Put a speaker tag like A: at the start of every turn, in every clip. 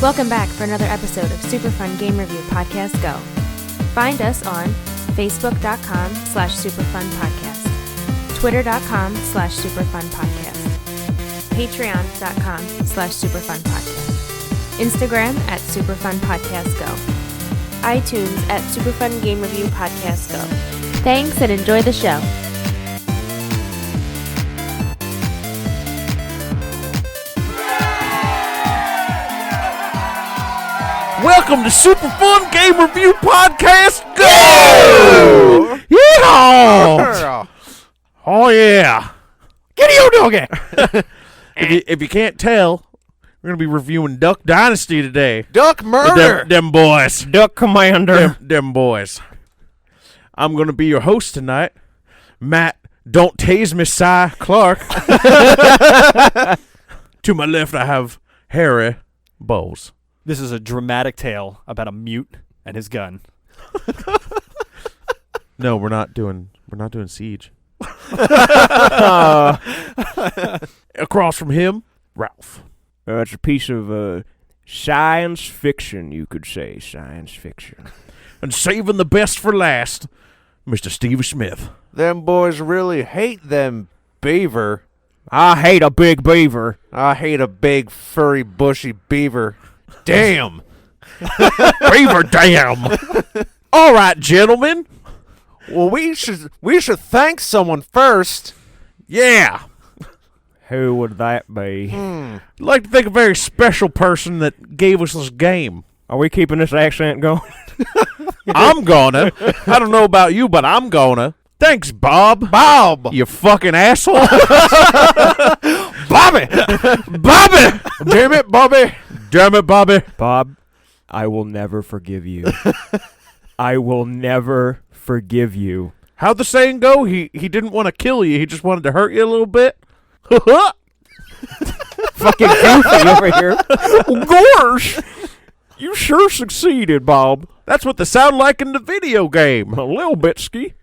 A: Welcome back for another episode of Super Fun Game Review Podcast Go. Find us on Facebook.com/superfunpodcast, Twitter.com/superfunpodcast, Patreon.com/superfunpodcast, Instagram @superfunpodcastgo, iTunes @Superfun Game Review Podcast Go. Thanks and enjoy the show.
B: Welcome to Super Fun Game Review Podcast Go! Yeah! Oh yeah!
C: Get you, doggy!
B: if you can't tell, we're gonna be reviewing Duck Dynasty today.
C: Duck murder!
B: Them boys.
C: Duck Commander.
B: Them boys. I'm gonna be your host tonight, Matt. Don't tase me, Cy Clark. To my left, I have Harry Bowles.
D: This is a dramatic tale about a mute and his gun.
B: No, we're not doing Siege. Across from him, Ralph.
E: It's a piece of science fiction, you could say. Science fiction.
B: And saving the best for last, Mr. Steve Smith.
C: Them boys really hate them beaver.
E: I hate a big beaver.
C: I hate a big, furry, bushy beaver. Damn.
B: Beaver damn. All right, gentlemen.
C: Well, we should thank someone first.
B: Yeah.
E: Who would that be?
B: I'd like to thank a very special person that gave us this game.
E: Are we keeping this accent going?
B: I'm gonna. I don't know about you, but I'm gonna. Thanks, Bob.
C: Bob.
B: You fucking asshole.
C: Bobby.
B: Bobby.
C: Damn it, Bobby.
B: Damn it, Bobby.
E: Bob, I will never forgive you. I will never forgive you.
B: How'd the saying go? He didn't want to kill you. He just wanted to hurt you a little bit.
E: Fucking goofy over here. Gosh. You sure succeeded, Bob.
B: That's what they sound like in the video game.
E: A little bit, Ski.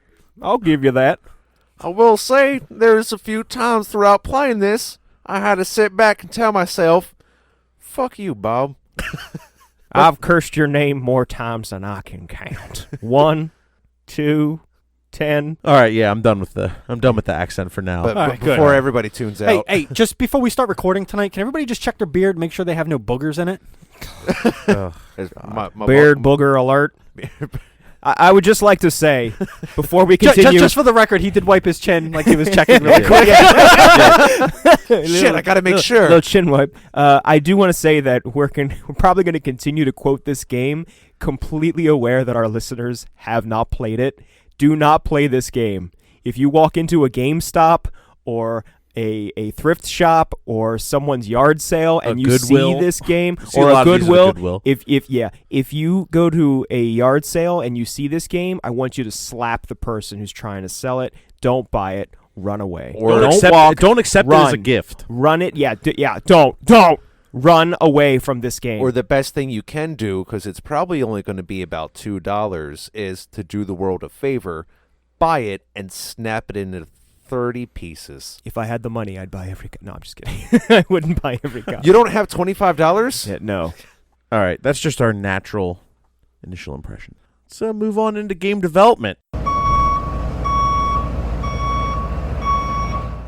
E: I'll give you that.
C: I will say there's a few times throughout playing this, I had to sit back and tell myself, fuck you, Bob.
E: I've cursed your name more times than I can count. 1, 2, 10.
B: All right, yeah, I'm done with the accent for now.
C: But
D: All right,
C: before
D: good.
C: everybody tunes out.
D: Hey, just before we start recording tonight, can everybody just check their beard, make sure they have no boogers in it?
C: my
E: Beard booger alert. I would just like to say, before we continue...
D: Just for the record, he did wipe his chin like he was checking really quick.
C: Shit, I gotta make sure.
E: Little chin wipe. I do want to say that we're probably going to continue to quote this game, completely aware that our listeners have not played it. Do not play this game. If you walk into a GameStop or a thrift shop or someone's yard sale and you see this game, or a Goodwill, if you go to a yard sale and you see this game, I want you to slap the person who's trying to sell it. Don't buy it. Run away.
B: Or
E: don't
B: accept it as a gift.
E: Run it. Don't run away from this game.
C: Or the best thing you can do, because it's probably only going to be about $2, is to do the world a favor, buy it and snap it into 30 pieces.
E: If I had the money, I'd buy every... No, I'm just kidding. I wouldn't buy every copy.
C: You don't have $25?
E: Yeah, no.
B: All right, that's just our natural initial impression. Let's move on into game development.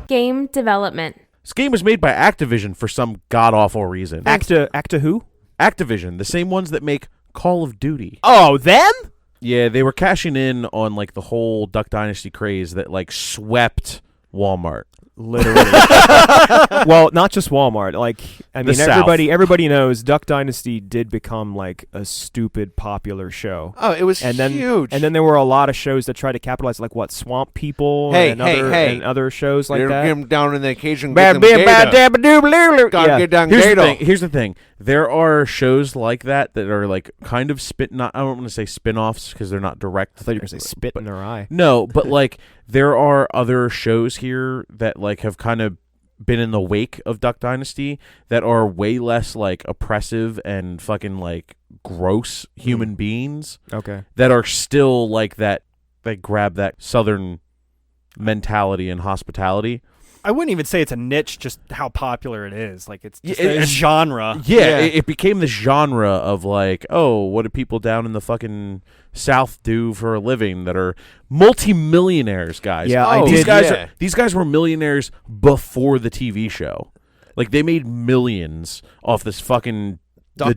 A: Game development.
B: This game was made by Activision for some god-awful reason.
E: Acta who?
B: Activision, the same ones that make Call of Duty.
E: Oh, them?
B: Yeah, they were cashing in on like the whole Duck Dynasty craze that like swept Walmart.
E: Literally. Well, not just Walmart. Like, I mean, everybody knows Duck Dynasty did become like a stupid popular show.
C: Oh, it was huge.
E: And then there were a lot of shows that tried to capitalize, like what, Swamp People and other shows like that.
C: Get them down in the occasion.
E: Yeah.
B: Here's the thing. There are shows like that are like kind of I don't want to say spin-offs because they're not direct.
E: I thought you were going to say spit in their eye.
B: No, but like there are other shows here that like have kind of been in the wake of Duck Dynasty that are way less like oppressive and fucking like gross human beings.
E: Okay.
B: That are still like that. They grab that southern mentality and hospitality.
D: I wouldn't even say it's a niche, just how popular it is. Like, it's just
B: Yeah,
D: a genre.
B: Yeah, it became the genre of like, oh, what do people down in the fucking South do for a living that are multi-millionaires, guys?
E: Yeah,
C: Oh,
B: These guys were millionaires before the TV show. Like, they made millions off this fucking
E: Duck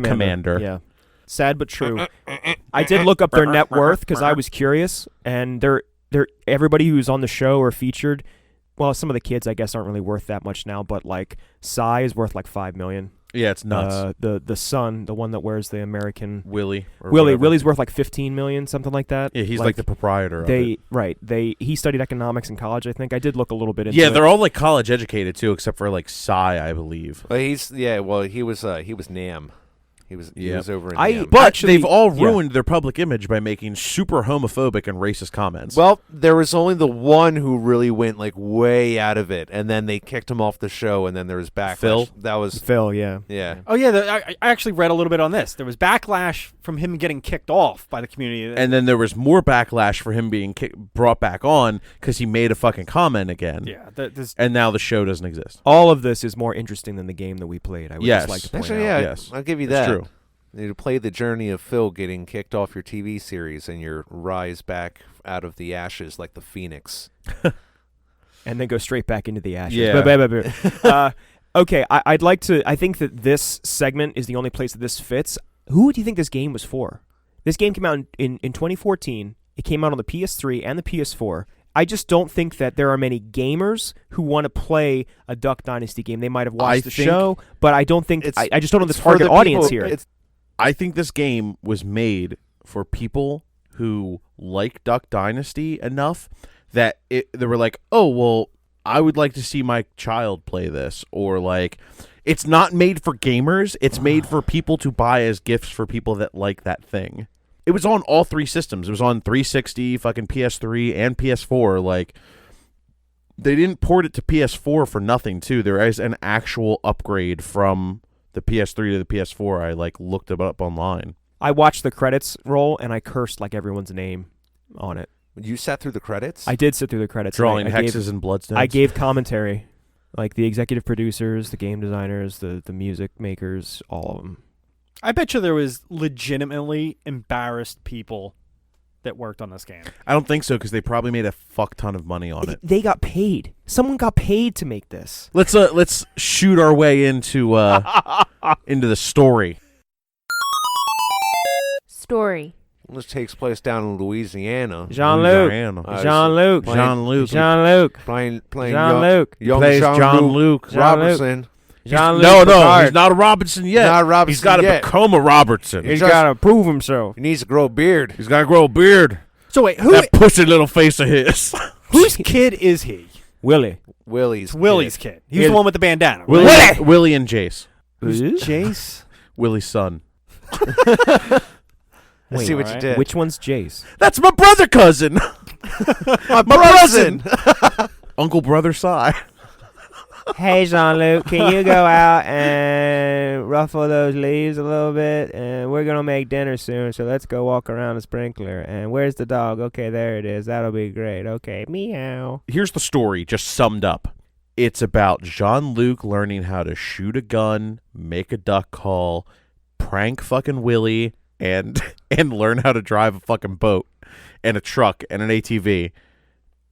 B: Commander.
E: Yeah. Sad but true. I did look up their net worth because I was curious, and they're everybody who's on the show or featured. Well, some of the kids I guess aren't really worth that much now, but like Cy is worth like $5 million.
B: Yeah, it's nuts.
E: The son, the one that wears the American
B: Willie's
E: worth like $15 million, something like that.
B: Yeah, he's like the proprietor.
E: He studied economics in college. I think I did look a little bit into.
B: Yeah, they're all like college educated too, except for like Cy, I believe.
C: Well, he was NAM. He was over in NAM.
B: But
E: Actually,
B: they've all ruined their public image by making super homophobic and racist comments.
C: Well, there was only the one who really went like way out of it, and then they kicked him off the show, and then there was backlash.
B: Phil?
C: That was
E: Phil, yeah.
C: Yeah.
D: Oh, yeah. I actually read a little bit on this. There was backlash from him getting kicked off by the community.
B: And then there was more backlash for him being brought back on because he made a fucking comment again.
D: Yeah.
B: And now the show doesn't exist.
E: All of this is more interesting than the game that we played. I would
B: Yes.
E: just like to point
C: Actually,
E: out.
C: yeah,
B: Yes.
C: I'll give you
B: It's
C: that.
B: true.
C: You play the journey of Phil getting kicked off your TV series and your rise back out of the ashes like the phoenix.
E: And then go straight back into the ashes.
B: Yeah.
E: Okay, I'd like to. I think that this segment is the only place that this fits. Who do you think this game was for? This game came out in 2014. It came out on the PS3 and the PS4. I just don't think that there are many gamers who want to play a Duck Dynasty game. They might have watched the show, but I don't think. I just don't know the target audience here.
B: I think this game was made for people who like Duck Dynasty enough that they were like, oh, well, I would like to see my child play this. Or like, it's not made for gamers. It's made for people to buy as gifts for people that like that thing. It was on all three systems. It was on 360, fucking PS3, and PS4. Like, they didn't port it to PS4 for nothing, too. There is an actual upgrade from the PS3 to the PS4. I like looked it up online.
E: I watched the credits roll and I cursed like everyone's name on it.
C: You sat through the credits?
E: I did sit through the credits.
B: Drawing
E: I
B: hexes and bloodstones.
E: I gave commentary, like the executive producers, the game designers, the music makers, all of them.
D: I bet you there was legitimately embarrassed people that worked on this game.
B: I don't think so because they probably made a fuck ton of money on it.
E: They got paid. Someone got paid to make this.
B: Let's shoot our way into the story.
A: Story.
C: This takes place down in Louisiana.
E: Jean-Luc.
B: Jean-Luc.
C: Playing
E: Jean-Luc.
C: young
B: Plays
C: Jean-Luc
B: Jean-Luc.
C: Robertson.
B: No, he's not a Robinson yet.
C: Not a Robinson
B: he's got to
C: yet.
B: become a Robertson.
E: He's got to prove himself.
C: He needs to grow a beard.
B: He's got to grow a beard.
D: So wait,
B: That pussy little face of his.
D: whose kid is he?
E: Willie.
C: Willie's
D: It's Willie's kid. He was the one with the bandana.
B: Willie. Willie and Jace.
D: Who's Jace?
B: Willie's son.
C: I see what you did.
E: Which one's Jace?
B: That's my brother cousin.
C: My
B: cousin. Uncle brother Cy.
E: Hey, Jean-Luc, can you go out and ruffle those leaves a little bit? And we're going to make dinner soon, so let's go walk around the sprinkler. And where's the dog? Okay, there it is. That'll be great. Okay, meow.
B: Here's the story, just summed up. It's about Jean-Luc learning how to shoot a gun, make a duck call, prank fucking Willie, and learn how to drive a fucking boat and a truck and an ATV,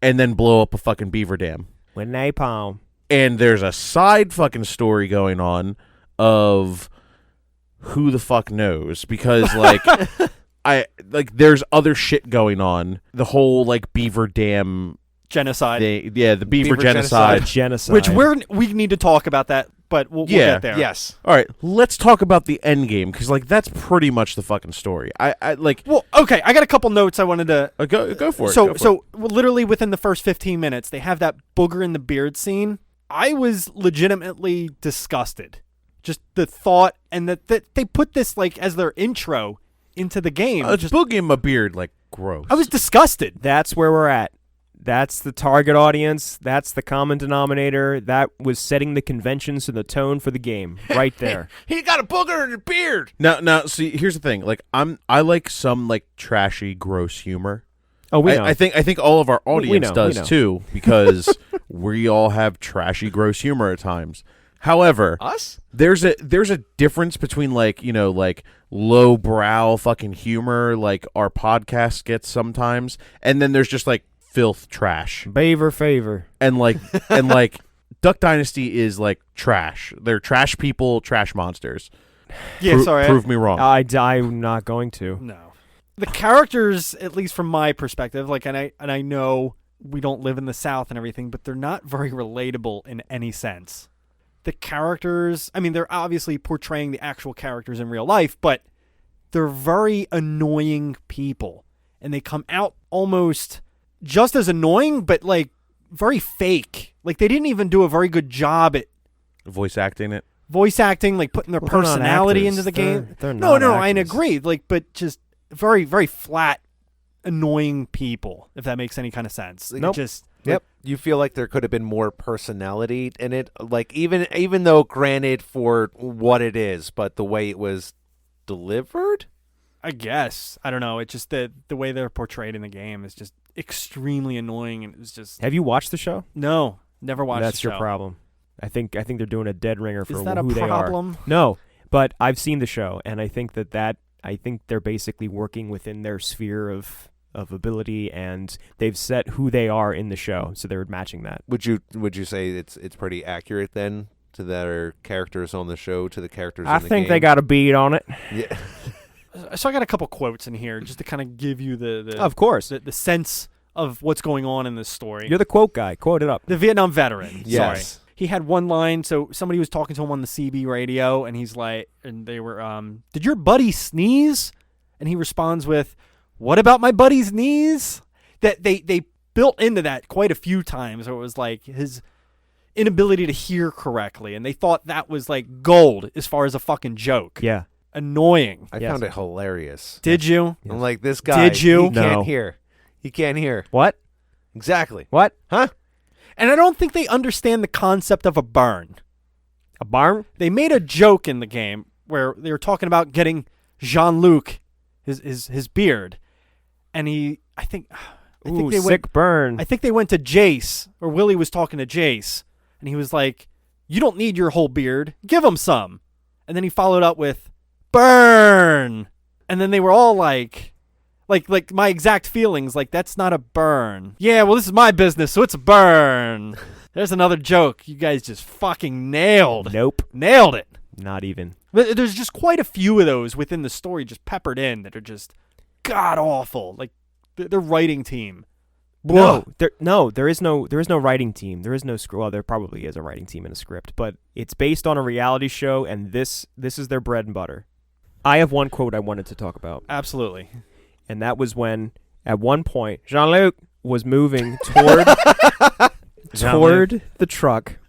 B: and then blow up a fucking beaver dam.
E: With napalm.
B: And there's a side fucking story going on of who the fuck knows, because there's other shit going on. The whole like beaver dam
D: Genocide.
B: the beaver genocide.
E: Genocide.
D: Which we need to talk about that, but we'll get there.
C: Yes.
B: All right, let's talk about the end game, because like that's pretty much the fucking story.
D: Well, okay, I got a couple notes I wanted to
B: Go for it.
D: So literally within the first 15 minutes, they have that booger in the beard scene. I was legitimately disgusted. Just the thought, and that they put this like as their intro into the game.
B: It's boogie in my beard, like gross.
D: I was disgusted.
E: That's where we're at. That's the target audience. That's the common denominator. That was setting the conventions and the tone for the game right there.
C: He got a booger in his beard.
B: Now, see, here's the thing. Like, I like some like trashy, gross humor.
E: Oh, we know.
B: I think all of our audience
E: know,
B: does too, because we all have trashy, gross humor at times. However,
C: Us?
B: there's a difference between like lowbrow fucking humor like our podcast gets sometimes, and then there's just like filth trash.
E: Beaver favor.
B: And like Duck Dynasty is like trash. They're trash people, trash monsters.
D: Yeah, sorry.
B: Prove me wrong.
E: I'm not going to.
D: No. The characters, at least from my perspective, like, and I know we don't live in the South and everything, but they're not very relatable in any sense. The characters, I mean, they're obviously portraying the actual characters in real life, but they're very annoying people. And they come out almost just as annoying, but like very fake. Like they didn't even do a very good job at
B: voice acting,
D: like putting their personality into the game.
E: They're
D: no,
E: not
D: I
E: actors.
D: agree. Like, but just very, very flat, annoying people, if that makes any kind of sense. Like,
E: Nope.
C: Yep. You feel like there could have been more personality in it, like even though granted for what it is, but the way it was delivered?
D: I guess. I don't know. It's just the way they're portrayed in the game is just extremely annoying, and it's just
E: Have you watched the show?
D: no, never watched
E: That's
D: the show.
E: your problem. I think they're doing a dead ringer for
D: Is that a
E: who they are.
D: problem?
E: No, but I've seen the show, and I think I think they're basically working within their sphere of ability, and they've set who they are in the show, so they're matching that.
C: Would you say it's pretty accurate then to their characters on the show to the characters
E: I
C: in the
E: think
C: game?
E: they got a beat on it.
C: Yeah.
D: So I got a couple quotes in here just to kind of give you the
E: Of course.
D: the sense of what's going on in this story.
E: You're the quote guy. Quote it up.
D: The Vietnam veteran.
C: Yes.
D: Sorry. He had one line. So somebody was talking to him on the CB radio, and he's like, and they were, did your buddy sneeze? And he responds with, what about my buddy's knees? That they built into that quite a few times. Where it was like his inability to hear correctly, and they thought that was like gold as far as a fucking joke.
E: Yeah.
D: Annoying.
C: I
E: Yes.
C: found it hilarious.
D: Did you?
C: I'm like, this guy,
D: Did you?
C: he
E: No.
C: can't hear. He can't hear.
E: What?
C: Exactly.
E: What?
C: Huh?
D: And I don't think they understand the concept of a burn.
E: A barn?
D: They made a joke in the game where they were talking about getting Jean-Luc his beard, and I think
E: Ooh,
D: they
E: sick burn.
D: I think they went to Jace, or Willie was talking to Jace, and he was like, "You don't need your whole beard. Give him some." And then he followed up with, "Burn." And then they were all like my exact feelings, like, that's not a burn. Yeah, well, this is my business, so it's a burn. There's another joke you guys just fucking nailed.
E: Nope.
D: Nailed it.
E: Not even.
D: But there's just quite a few of those within the story just peppered in that are just god awful. Like their writing team.
E: There is no writing team. There is no script. Well, there probably is a writing team and a script, but it's based on a reality show, and this is their bread and butter. I have one quote I wanted to talk about,
D: Absolutely.
E: and that was when, at one point, Jean-Luc was moving toward the truck,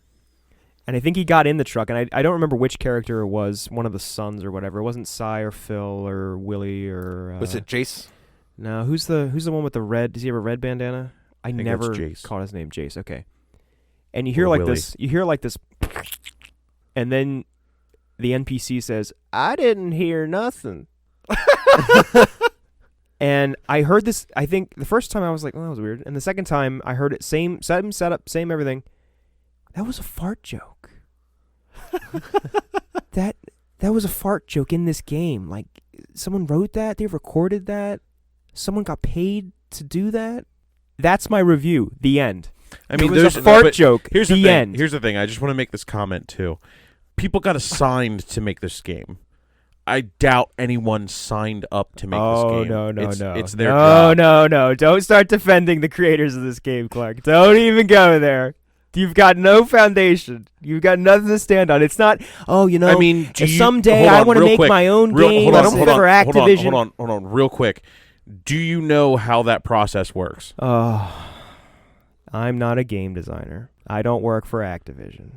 E: and I think he got in the truck, and I don't remember which character it was, one of the sons or whatever. It wasn't Cy or Phil or Willie or...
C: Was it Jace?
E: No, who's the one with the red? Does he have a red bandana? I
B: think
E: never
B: it's Jace.
E: caught his name. Jace. Okay. And you hear
B: Or
E: like
B: Willie.
E: this. You hear like this, and then the NPC says, "I didn't hear nothing." And I heard this. I think the first time I was like, "Oh, that was weird," and the second time I heard it, same setup, same everything. That was a fart joke. that was a fart joke in this game. Like someone wrote that. They recorded that. Someone got paid to do that. That's my review. The end.
B: I mean,
E: it was
B: there's
E: a fart joke.
B: Here's
E: the
B: the thing.
E: end.
B: Here's the thing. I just want to make this comment too. People got assigned to make this game. I doubt anyone signed up to make this game.
E: No.
B: It's their job.
E: No. Don't start defending the creators of this game, Clark. Don't even go there. You've got no foundation. You've got nothing to stand on. It's not, I mean, if someday I want to make my own game for Activision.
B: Hold on, real quick. Do you know how that process works?
E: I'm not a game designer. I don't work for Activision.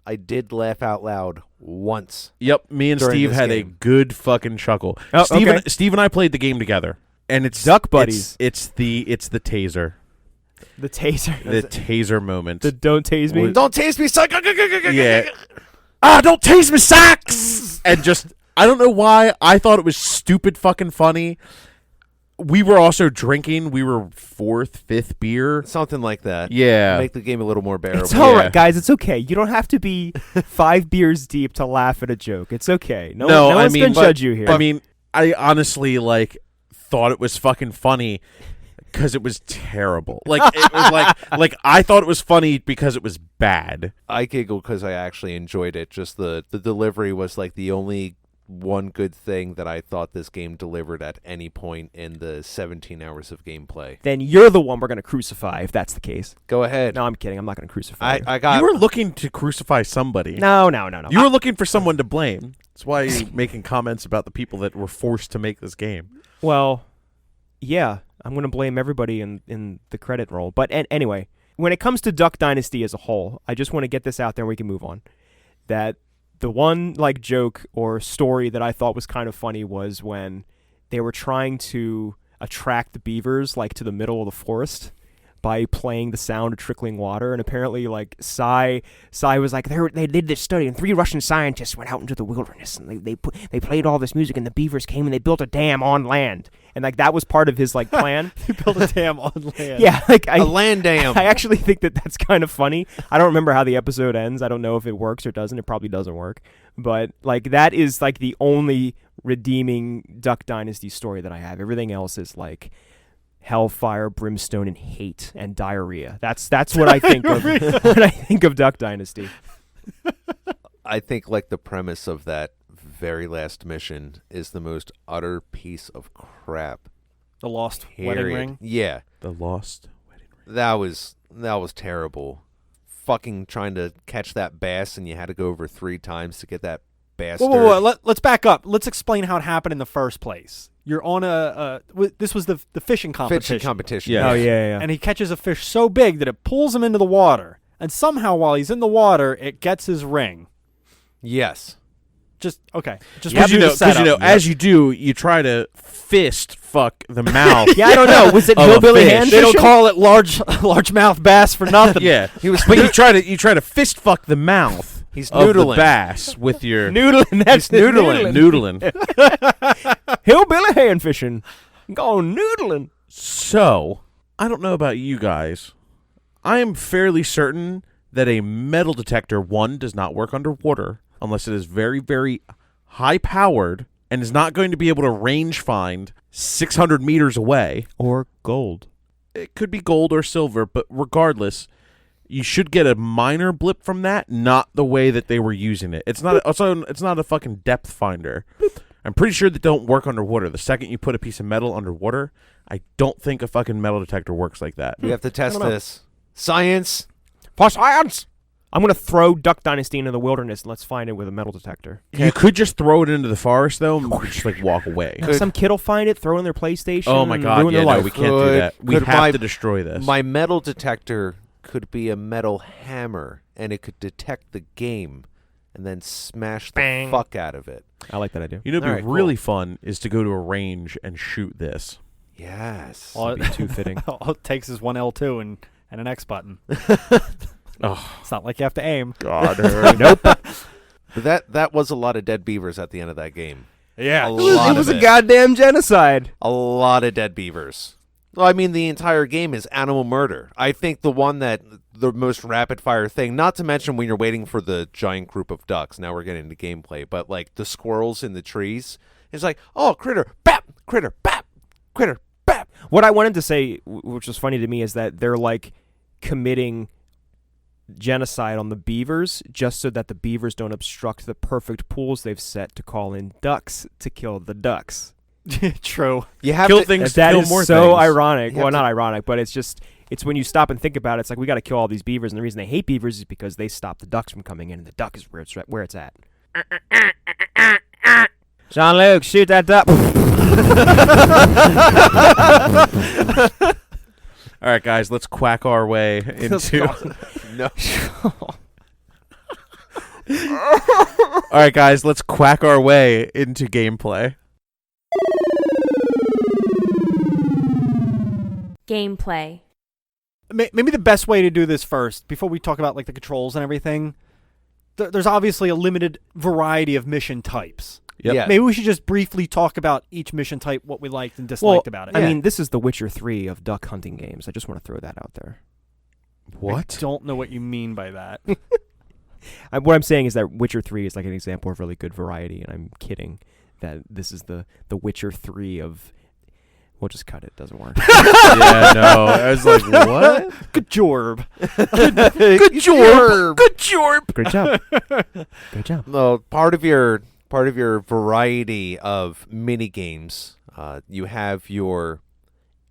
C: I did laugh out loud once.
B: Yep, me and
C: During
B: Steve
C: this
B: had
C: game.
B: a good fucking chuckle.
E: Oh, okay.
B: Steve and I played the game together, and it's
E: Duck buddies.
B: It's the taser,
E: The taser.
B: the taser moment.
E: The don't tase me.
C: Don't taste me, son.
B: Yeah. Don't taste me, sacks. And just I don't know why I thought it was stupid fucking funny. we were also drinking. We were 4th, 5th beer.
C: Something like that.
B: Yeah.
C: Make the game a little more bearable.
E: It's all right,
B: Yeah.
E: guys. It's okay. You don't have to be 5 beers deep to laugh at a joke. It's okay. No
B: I
E: one's
B: mean,
E: gonna judge you here.
B: I mean, I honestly like thought it was fucking funny because it was terrible. Like it was like I thought it was funny because it was bad.
C: I giggled because I actually enjoyed it. Just the delivery was like the only one good thing that I thought this game delivered at any point in the 17 hours of gameplay.
E: then you're the one we're gonna crucify if that's the case.
C: Go ahead.
E: No, I'm kidding. I'm not gonna crucify you.
C: I got.
B: You were looking to crucify somebody.
E: No.
B: You were looking for someone to blame. That's why you're making comments about the people that were forced to make this game.
E: Well, yeah, I'm going to blame everybody in the credit roll. But anyway, when it comes to Duck Dynasty as a whole, I just want to get this out there and we can move on. That the one like joke or story that I thought was kind of funny was when they were trying to attract the beavers like to the middle of the forest by playing the sound of trickling water, and apparently like Sai was like they did this study and 3 Russian scientists went out into the wilderness and they played all this music and the beavers came and they built a dam on land, and like that was part of his like plan.
D: They built a dam on land.
E: Yeah, like
C: a land dam.
E: I actually think that's kind of funny. I don't remember how the episode ends. I don't know if it works or doesn't. It probably doesn't work, but like that is like the only redeeming Duck Dynasty story that I have. Everything else is like hellfire, brimstone, and hate and diarrhea. That's what I think of when I think of Duck Dynasty.
C: I think like the premise of that very last mission is the most utter piece of crap.
D: The lost wedding
C: Period.
D: ring.
C: Yeah,
B: The lost wedding ring.
C: that was terrible. Fucking trying to catch that bass and you had to go over 3 times to get that bastard.
D: Whoa. Let's back up. Let's explain how it happened in the first place. You're on this was the fishing competition.
C: Fishing competition.
B: Yeah.
E: Oh yeah.
D: And he catches a fish so big that it pulls him into the water. And somehow while he's in the water, it gets his ring.
C: Yes.
D: Just okay. Just
B: Because
D: want to do the setup.
B: as you do, you try to fist fuck the mouth.
E: Yeah, I don't know. Was it
B: Of a
E: hillbilly
B: fish.
E: hand
D: They don't
E: fishing?
D: call it largemouth bass for nothing.
B: Yeah, but you try to fist fuck the mouth.
C: He's
B: Of the
C: noodling.
B: bass with your
E: Noodling. That's
C: He's noodling.
B: noodling.
E: Hillbilly hand fishing. Go noodling.
B: So, I don't know about you guys. I am fairly certain that a metal detector, 1, does not work underwater unless it is very, very high powered and is not going to be able to range find 600 meters away.
E: Or gold.
B: It could be gold or silver, but regardless, you should get a minor blip from that, not the way that they were using it. It's not it's not a fucking depth finder. I'm pretty sure that don't work underwater. The second you put a piece of metal underwater, I don't think a fucking metal detector works like that.
C: We have to test this. Science.
E: For science! I'm going to throw Duck Dynasty into the wilderness and let's find it with a metal detector.
B: You could just throw it into the forest though, and just like walk away.
E: Now, some kid will find it, throw it in their PlayStation.
B: Oh my
E: and
B: god,
E: ruin
B: yeah,
E: their
B: no,
E: life.
B: we can't do that. We
C: Could
B: have
C: my-
B: to destroy this.
C: My metal detector could be a metal hammer, and it could detect the game and then smash the
E: Bang.
C: fuck out of it.
E: I like that idea.
B: You know, what'd be
C: All right,
B: really fun is to go to a range and shoot this.
C: Yes.
D: All
E: That'd be too fitting.
D: all it takes is one L2 and an X button.
B: Oh
D: It's not like you have to aim.
B: God,
E: Nope.
C: But that was a lot of dead beavers at the end of that game.
D: Yeah.
C: A lot
E: It was
C: of
E: a goddamn genocide.
C: A lot of dead beavers. Well, I mean, the entire game is animal murder. I think the most rapid fire thing, not to mention when you're waiting for the giant group of ducks. Now we're getting into gameplay, but like the squirrels in the trees, it's like, oh, critter, bap, critter, bap, critter, bap.
E: What I wanted to say, which was funny to me, is that they're like committing genocide on the beavers just so that the beavers don't obstruct the perfect pools they've set to call in ducks to kill the ducks.
D: True.
C: You have
B: Kill
C: to,
B: things.
E: That
B: kill
E: is
B: more
E: so
B: things.
E: ironic.
C: You
E: Well,
C: have
E: not
C: to-
E: ironic, but it's when you stop and think about it, it's like we got to kill all these beavers, and the reason they hate beavers is because they stop the ducks from coming in, and the duck is where it's at. Jean-Luc, shoot that duck.
B: All right, guys, let's quack our way into.
C: no.
B: All right, guys, let's quack our way into gameplay.
A: Gameplay.
D: Maybe the best way to do this first, before we talk about like the controls and everything, there's obviously a limited variety of mission types.
B: Yep.
C: Yeah.
D: Maybe we should just briefly talk about each mission type, what we liked and disliked about it.
E: I mean, this is The Witcher 3 of duck hunting games. I just want to throw that out there.
B: What?
D: I don't know what you mean by that.
E: What I'm saying is that Witcher 3 is like an example of really good variety, and I'm kidding that this is the Witcher 3 of... We'll just cut it. Doesn't work.
B: Yeah, no. I was like, what?
D: Good jorb.
C: Good job. Good job.
E: Great job. Great job.
C: Well, part of your variety of mini games, you have your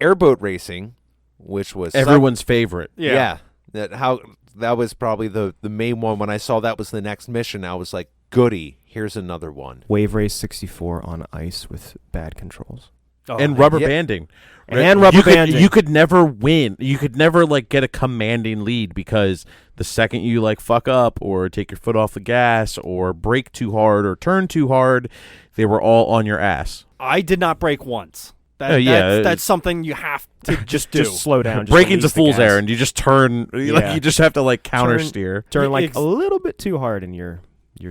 C: airboat racing, which was
B: Everyone's favorite.
C: yeah. That was probably the main one. When I saw that was the next mission, I was like, goody, here's another one.
E: Wave Race 64 on ice with bad controls.
D: Oh,
B: And rubber
C: yeah.
B: banding.
E: And rubber banding.
B: You could never win. You could never like get a commanding lead because the second you like fuck up or take your foot off the gas or brake too hard or turn too hard, they were all on your ass.
D: I did not break once.
B: Yeah.
D: That's something you have to just do.
E: Just slow down. Just
B: Braking's a
E: release the
B: fool's
E: gas.
B: errand. You just turn.
E: Yeah.
B: You just have to like counter steer.
E: Turn like
D: Ex-
E: a little bit too hard and you're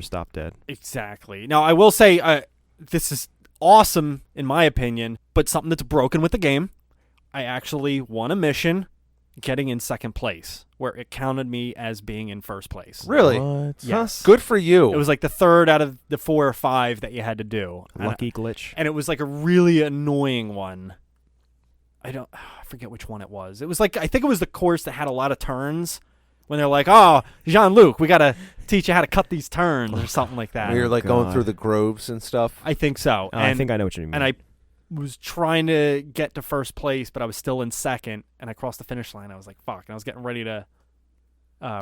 E: stop dead.
D: Exactly. Now, I will say this is awesome, in my opinion, but something that's broken with the game. I actually won a mission getting in second place, where it counted me as being in first place.
C: Really?
B: What?
D: Yes.
C: Good for you.
D: It was like the third out of the 4 or 5 that you had to do.
E: Lucky glitch.
D: And it was like a really annoying one. I forget which one it was. It was like, I think it was the course that had a lot of turns. When they're like, oh, Jean-Luc, we got to teach you how to cut these turns or something like that.
C: We were like going
E: God.
C: through the groves and stuff.
D: I think so.
E: I think I know what you mean.
D: And I was trying to get to first place, but I was still in second, and I crossed the finish line. I was like, fuck. And I was getting ready to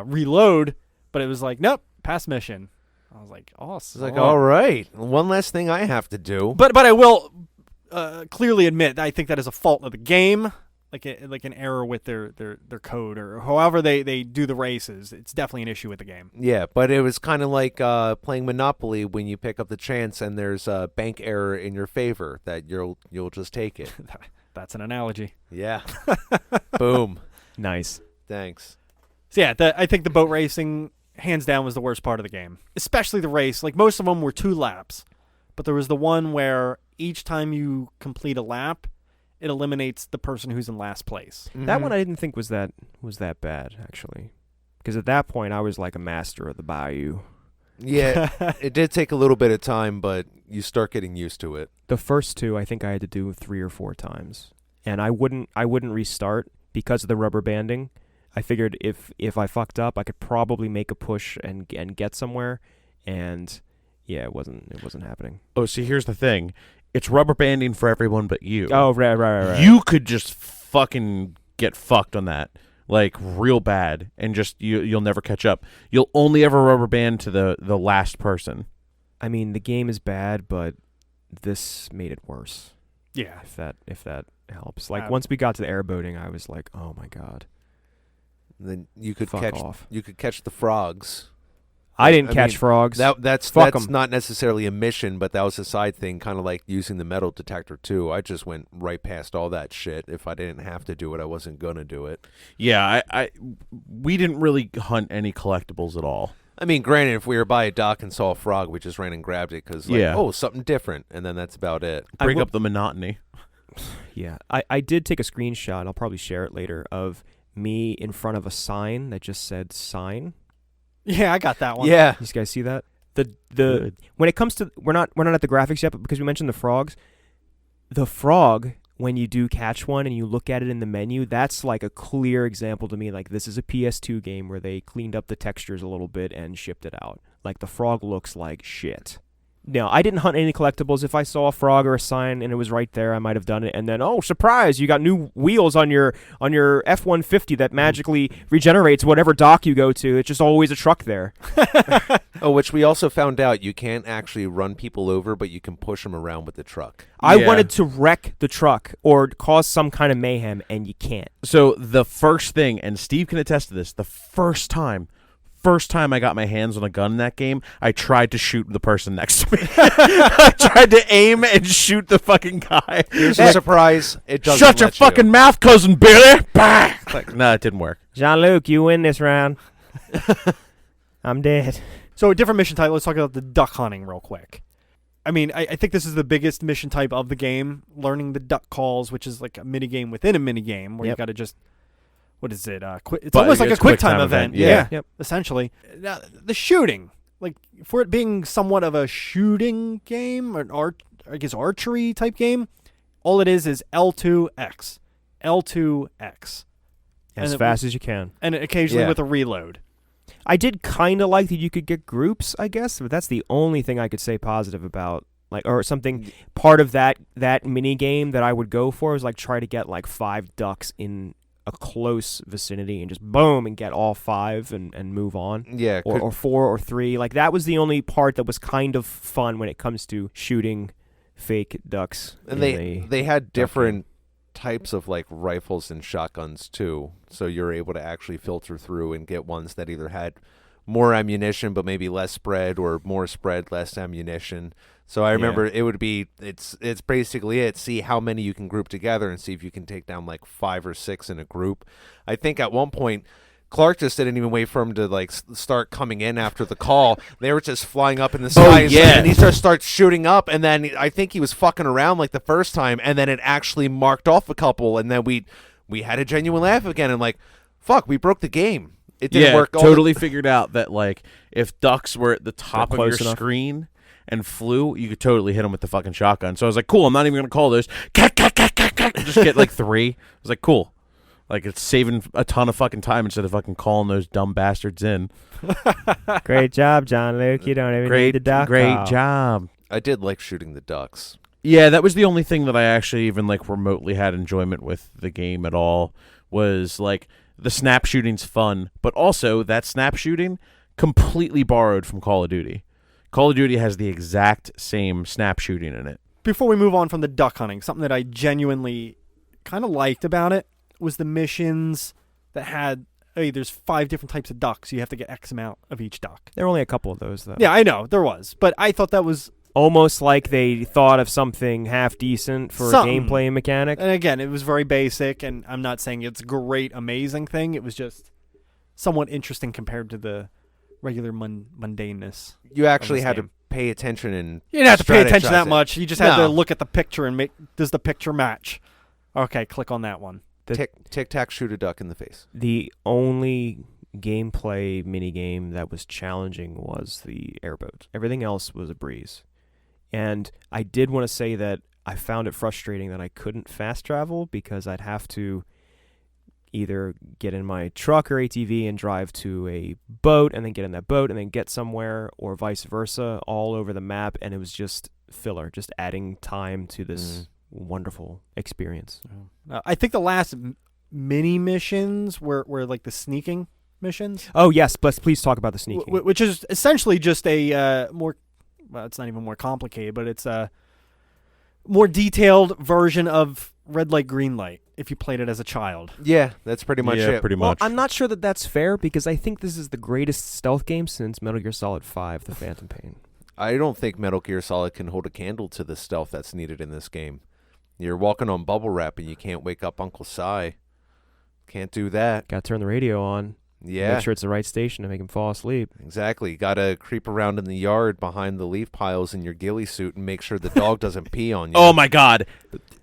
D: reload, but it was like, nope, pass mission. I was like, awesome.
C: It's like, all right, one less thing I have to do.
D: But I will clearly admit that I think that is a fault of the game, like an error with their code or however they do the races. It's definitely an issue with the game.
C: Yeah, but it was kind of like playing Monopoly when you pick up the chance and there's a bank error in your favor that you'll just take it.
D: That's an analogy.
C: Yeah. Boom.
E: nice.
C: Thanks.
D: So yeah, I think the boat racing, hands down, was the worst part of the game. Especially the race. Like, most of them were 2 laps. But there was the one where each time you complete a lap, it eliminates the person who's in last place.
E: That one I didn't think was that bad, actually. Because at that point, I was like a master of the bayou.
C: Yeah, it did take a little bit of time, but you start getting used to it.
E: The first 2, I think I had to do 3 or 4 times. And I wouldn't restart because of the rubber banding. I figured if I fucked up, I could probably make a push and get somewhere. And yeah, it wasn't happening.
B: Oh, see, here's the thing. It's rubber banding for everyone but you.
E: Oh, right.
B: You could just fucking get fucked on that, like real bad, and just you'll never catch up. You'll only ever rubber band to the last person.
E: I mean, the game is bad, but this made it worse.
D: Yeah.
E: If that helps. Like once we got to the airboating, I was like, oh my god.
C: And then you could
E: Fuck
C: catch
E: off.
C: you could catch the frogs.
E: I didn't
C: I
E: catch
C: mean,
E: frogs.
C: That's
E: Fuck 'em.
C: not necessarily a mission, but that was a side thing, kind of like using the metal detector too. I just went right past all that shit. If I didn't have to do it, I wasn't gonna do it.
B: Yeah, we didn't really hunt any collectibles at all.
C: I mean, granted, if we were by a dock and saw a frog, we just ran and grabbed it because, like,
B: Yeah.
C: oh, something different, and then that's about it.
B: Break up the monotony.
E: Yeah, I did take a screenshot. I'll probably share it later of me in front of a sign that just said sign.
D: Yeah, I got that one.
C: Yeah,
E: You guys see that? The
B: Good.
E: when it comes to we're not at the graphics yet, but because we mentioned the frogs, the frog, when you do catch one and you look at it in the menu, that's like a clear example to me. Like, this is a PS2 game where they cleaned up the textures a little bit and shipped it out. Like, the frog looks like shit. Now, I didn't hunt any collectibles. If I saw a frog or a sign and it was right there, I might have done it. And then, oh, surprise, you got new wheels on your F-150 that magically regenerates whatever dock you go to. It's just always a truck there.
C: Oh, which we also found out you can't actually run people over, but you can push them around with the truck.
E: I
B: Yeah.
E: wanted to wreck the truck or cause some kind of mayhem, and you can't.
B: So the first thing, and Steve can attest to this, the first time I got my hands on a gun in that game, I tried to shoot the person next to me. I tried to aim and shoot the fucking guy.
C: Here's a surprise. It doesn't
B: Shut your
C: let you.
B: fucking mouth, cousin Billy! Bah! Like, no, it didn't work.
E: Jean-Luc, you win this round. I'm dead.
D: So, a different mission type. Let's talk about the duck hunting real quick. I mean, I think this is the biggest mission type of the game, learning the duck calls, which is like a mini game within a mini game where you got to just, what is it? It's almost like a quick time event.
B: Yeah.
D: Yep. Essentially. Now, the shooting, like for it being somewhat of a shooting game, or I guess archery type game, all it is L2X. L2X.
E: As fast as you can.
D: And occasionally with a reload.
E: I did kind of like that you could get groups, I guess, but that's the only thing I could say positive about. Like, or something, part of that mini game that I would go for is like try to get like 5 ducks in a close vicinity and just boom and get all 5 and move on.
C: Yeah.
E: Or 4 or 3. Like, that was the only part that was kind of fun when it comes to shooting fake ducks.
C: And they had different types of like rifles and shotguns too, so you're able to actually filter through and get ones that either had more ammunition but maybe less spread, or more spread, less ammunition. So I remember it would be it's basically see how many you can group together and see if you can take down like 5 or 6 in a group. I think at one point Clark just didn't even wait for him to like start coming in after the call. They were just flying up in the sky, and he just starts shooting up. And then I think he was fucking around like the first time, and then it actually marked off a couple. And then we had a genuine laugh again, and like, fuck, we broke the game. It didn't work.
B: Totally figured out that like if ducks were at the top of your screen and flew, you could totally hit them with the fucking shotgun. So I was like, cool. I'm not even gonna call those. Just get like 3. I was like, cool. Like, it's saving a ton of fucking time instead of fucking calling those dumb bastards in.
E: Great job, John Luke. You don't even need the duck.
B: Great job.
C: I did like shooting the ducks.
B: Yeah, that was the only thing that I actually even, like, remotely had enjoyment with the game at all, was, like, the snap shooting's fun, but also that snap shooting completely borrowed from Call of Duty. Call of Duty has the exact same snap shooting in it.
D: Before we move on from the duck hunting, something that I genuinely kind of liked about it was the missions that had, hey, there's 5 different types of ducks. You have to get X amount of each duck.
E: There were only a couple of those, though.
D: Yeah, I know. There was. But I thought that was
E: almost like they thought of something half decent for a gameplay mechanic.
D: And again, it was very basic, and I'm not saying it's a great, amazing thing. It was just somewhat interesting compared to the regular mundaneness.
C: You actually had to pay attention and
D: you didn't have to pay attention that
C: it.
D: much. You just had to look at the picture and does the picture match? Okay, click on that one.
C: Tic-tac, shoot a duck in the face.
E: The only gameplay minigame that was challenging was the airboat. Everything else was a breeze. And I did want to say that I found it frustrating that I couldn't fast travel because I'd have to either get in my truck or ATV and drive to a boat and then get in that boat and then get somewhere, or vice versa, all over the map. And it was just filler, just adding time to this wonderful experience.
D: I think the last mini missions were like the sneaking missions.
E: Oh yes, please talk about the sneaking,
D: which is essentially just a more, well, it's not even more complicated, but it's a more detailed version of red light, green light if you played it as a child.
C: Yeah, that's pretty much it.
B: Pretty much.
E: I'm not sure that that's fair because I think this is the greatest stealth game since Metal Gear Solid 5: The Phantom Pain.
C: I don't think Metal Gear Solid can hold a candle to the stealth that's needed in this game. You're walking on bubble wrap and you can't wake up Uncle Si. Can't do that.
E: Got to turn the radio on.
C: Yeah.
E: Make sure it's the right station to make him fall asleep.
C: Exactly. Got to creep around in the yard behind the leaf piles in your ghillie suit and make sure the dog doesn't pee on you.
B: Oh, my God.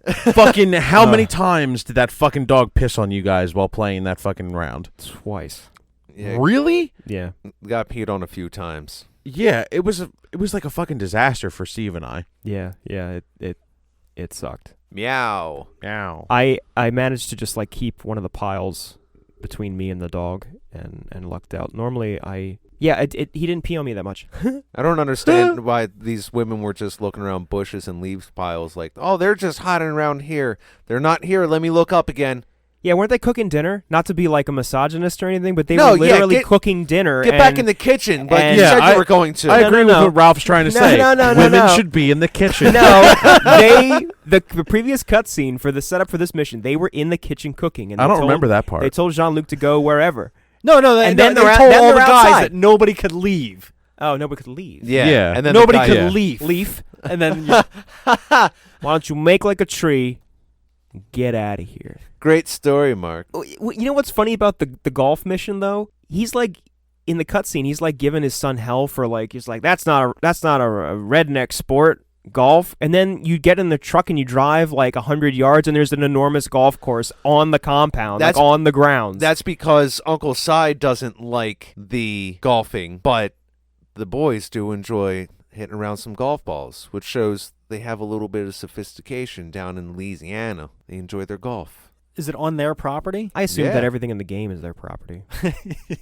B: Fucking how many times did that fucking dog piss on you guys while playing that fucking round?
E: Twice.
C: Yeah.
B: Really?
E: Yeah.
C: Got peed on a few times.
B: Yeah, it was like a fucking disaster for Steve and I.
E: Yeah, it sucked.
C: Meow.
B: Meow.
E: I managed to just like keep one of the piles between me and the dog and lucked out. Normally he didn't pee on me that much.
C: I don't understand why these women were just looking around bushes and leaves piles like, oh, they're just hiding around here. They're not here. Let me look up again.
E: Yeah, weren't they cooking dinner? Not to be like a misogynist or anything, but they were literally cooking dinner.
C: Get back in the kitchen, but you said you were going to.
B: I agree with what Ralph's trying to say. Women should be in the kitchen.
E: No, the previous cutscene for the setup for this mission, they were in the kitchen cooking. And
B: I don't remember that part.
E: They told Jean-Luc to go wherever.
D: No, they told all the guys that nobody could leave.
E: Oh, nobody could leave.
C: Yeah. And then
D: nobody could leave.
E: And then, why don't you make like a tree? Get out of here.
C: Great story, Mark.
E: You know what's funny about the golf mission though? He's like in the cutscene. He's like giving his son hell for like. He's like that's not a redneck sport. golf, and then you get in the truck and you drive like 100 yards, and there's an enormous golf course on the compound, like on the grounds.
C: That's because Uncle Si doesn't like the golfing, but the boys do enjoy hitting around some golf balls, which shows they have a little bit of sophistication down in Louisiana. They enjoy their golf.
D: Is it on their property?
E: I assume that everything in the game is their property.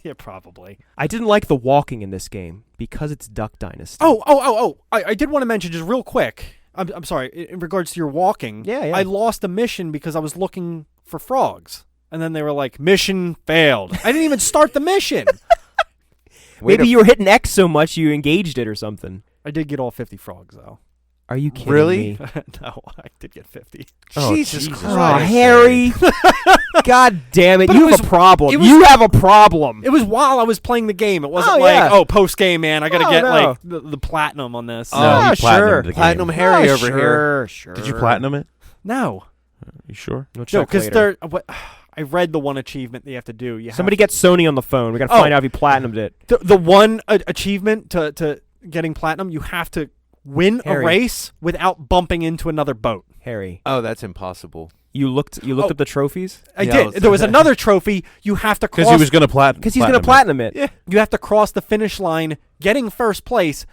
D: Yeah, probably.
E: I didn't like the walking in this game because it's Duck Dynasty.
D: Oh! I did want to mention just real quick. I'm sorry. In regards to your walking,
E: Yeah.
D: I lost a mission because I was looking for frogs, and then they were like, "Mission failed." I didn't even start the mission.
E: Maybe you were hitting X so much you engaged it or something.
D: I did get all 50 frogs though.
E: Are you kidding
C: Really?
E: me?
D: No, I did get 50.
C: Jesus
E: Oh,
C: Christ.
E: Harry. God damn it.
D: But
E: You
D: it
E: have
D: was-
E: a problem.
D: it was-
E: You have a problem.
D: It was while I was playing the game. It wasn't
E: Oh,
D: like,
E: yeah.
D: post game, man. I got to
E: Oh,
D: get
E: no.
D: like the platinum on this.
B: No,
E: Ah,
B: he platinumed
E: sure.
B: the game.
C: Platinum Harry over here.
E: Sure.
B: Did you platinum it?
D: No,
B: You sure?
E: We'll
D: no,
E: check
D: because
E: later.
D: I read the one achievement they have to do.
E: Somebody get Sony on the phone. We got to find out if he platinumed it.
D: the one achievement to getting platinum. You have to win
E: Harry.
D: a race without bumping into another boat.
E: Harry,
C: Oh, that's impossible.
E: you looked up the trophies?
D: I
C: Yeah,
D: did. There was another trophy. You have to cross.
B: Because he was going to platinum.
E: Because he's going to platinum it.
D: Yeah, you have to cross the finish line, getting first place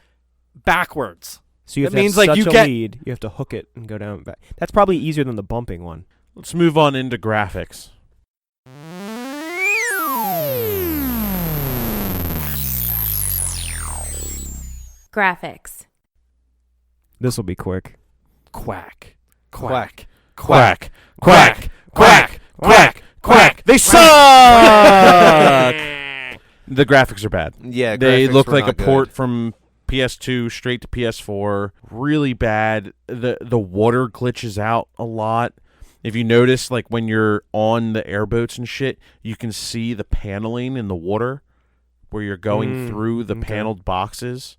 D: backwards.
E: So you have
D: That
E: to
D: means,
E: have
D: like,
E: such
D: you
E: a
D: get-
E: lead. You have to hook it and go down back. That's probably easier than the bumping one.
B: Let's move on into graphics.
A: Graphics.
E: This will be quick.
D: Quack,
C: Quack.
B: Quack, quack, quack, quack, quack. They suck! The graphics are bad.
C: Yeah,
B: They
C: graphics
B: look
C: were
B: like a
C: not good.
B: port from PS2 straight to PS4. Really bad. The water glitches out a lot. If you notice, like when you're on the airboats and shit, you can see the paneling in the water where you're going through the
E: okay.
B: paneled boxes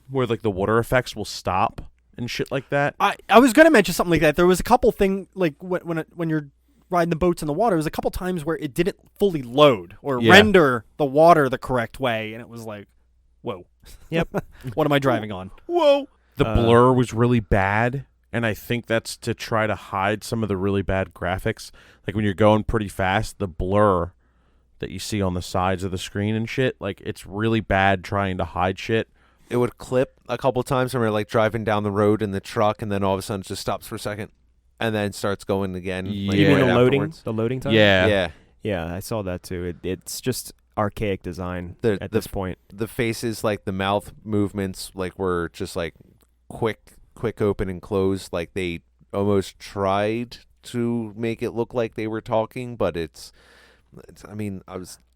B: where like the water effects will stop and shit like that.
D: I was gonna mention something like that. There was a couple thing like when you're riding the boats in the water, there was a couple times where it didn't fully load or
B: Yeah.
D: render the water the correct way, and it was like, whoa.
E: Yep.
D: What am I driving on?
B: Whoa. The blur was really bad, and I think that's to try to hide some of the really bad graphics. Like when you're going pretty fast, the blur that you see on the sides of the screen and shit, like it's really bad trying to hide shit.
C: It would clip a couple times when we're like driving down the road in the truck, and then all of a sudden it just stops for a second, and then starts going again. like,
B: Yeah.
E: You mean
C: right
E: the loading?
C: afterwards.
E: The loading time?
B: Yeah.
C: Yeah.
E: Yeah, I saw that too. It's just archaic design
C: The-
E: at
C: the
E: this point.
C: The faces, like the mouth movements, like were just like quick open and close. Like they almost tried to make it look like they were talking, but it's I mean,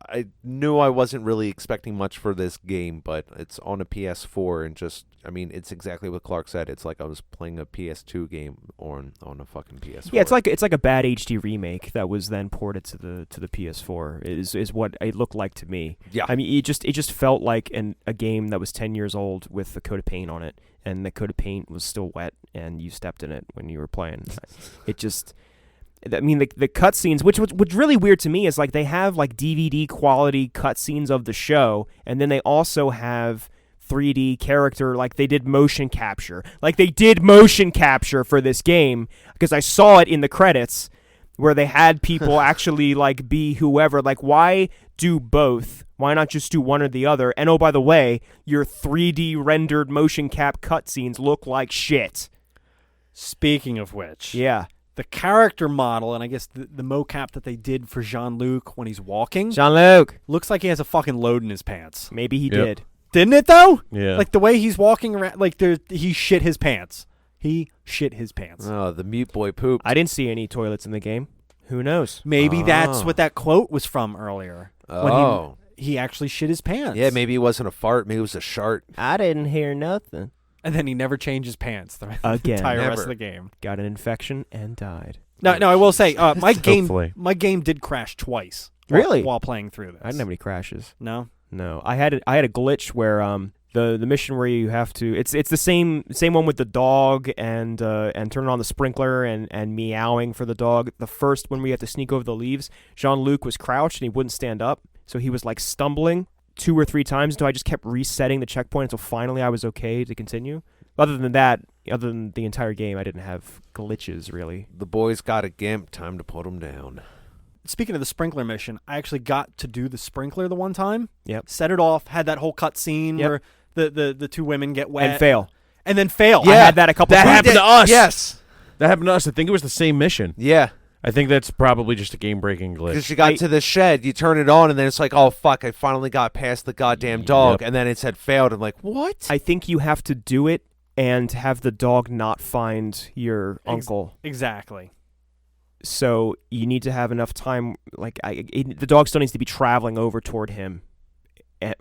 C: I knew I wasn't really expecting much for this game, but it's on a PS4, and just, I mean, it's exactly what Clark said. It's like I was playing a PS2 game on a fucking PS4.
E: Yeah, it's like a bad HD remake that was then ported to the PS4. Is what it looked like to me.
C: Yeah.
E: I mean, it just felt like a game that was 10 years old with a coat of paint on it, and the coat of paint was still wet, and you stepped in it when you were playing. It just. I mean, the cutscenes, which what's really weird to me is like they have like DVD quality cutscenes of the show, and then they also have 3D character, like they did motion capture. Like they did motion capture for this game, because I saw it in the credits where they had people actually like be whoever. Like, why do both? Why not just do one or the other? And oh, by the way, your 3D rendered motion cap cutscenes look like shit.
D: Speaking of which,
E: Yeah.
D: the character model, and I guess the mocap that they did for Jean-Luc when he's walking,
E: Jean-Luc.
D: looks like he has a fucking load in his pants.
E: Maybe he
B: Yep.
E: did.
D: Didn't it, though?
B: Yeah.
D: Like, the way he's walking around, like, he shit his pants. He shit his pants.
C: Oh, the mute boy poop.
E: I didn't see any toilets in the game. Who knows?
D: Maybe that's
C: Oh.
D: what that quote was from earlier. When
C: Oh.
D: he actually shit his pants.
C: Yeah, maybe it wasn't a fart. Maybe it was a shart.
E: I didn't hear nothing.
D: And then he never changed his pants the
E: Again.
D: entire rest
C: Never.
D: of the game.
E: Got an infection and died.
D: No, I will say, my
B: Hopefully.
D: game did crash twice.
E: Really?
D: While playing through this.
E: I didn't have any crashes.
D: No?
E: No, I had a glitch where the mission where you have to it's the same one with the dog and turning on the sprinkler and meowing for the dog. The first one where you have to sneak over the leaves, Jean-Luc was crouched and he wouldn't stand up, so he was like stumbling 2 or 3 times until I just kept resetting the checkpoint until finally I was okay to continue. Other than that, other than the entire game, I didn't have glitches really.
C: The boys got a gimp. Time to put them down.
D: Speaking of the sprinkler mission, I actually got to do the sprinkler the one time.
E: Yep.
D: Set it off, had that whole cut scene
E: Yep.
D: where the two women get wet.
E: And fail.
D: And then fail.
E: I had that a couple
B: That
E: times.
B: happened to us.
C: Yes.
B: That happened to us. I think it was the same mission.
C: Yeah.
B: I think that's probably just a game-breaking glitch.
C: Because you got to the shed, you turn it on, and then it's like, oh, fuck, I finally got past the goddamn dog.
B: Yep.
C: And then it said failed. I'm like, what?
E: I think you have to do it and have the dog not find your uncle.
D: Exactly.
E: So you need to have enough time. Like the dog still needs to be traveling over toward him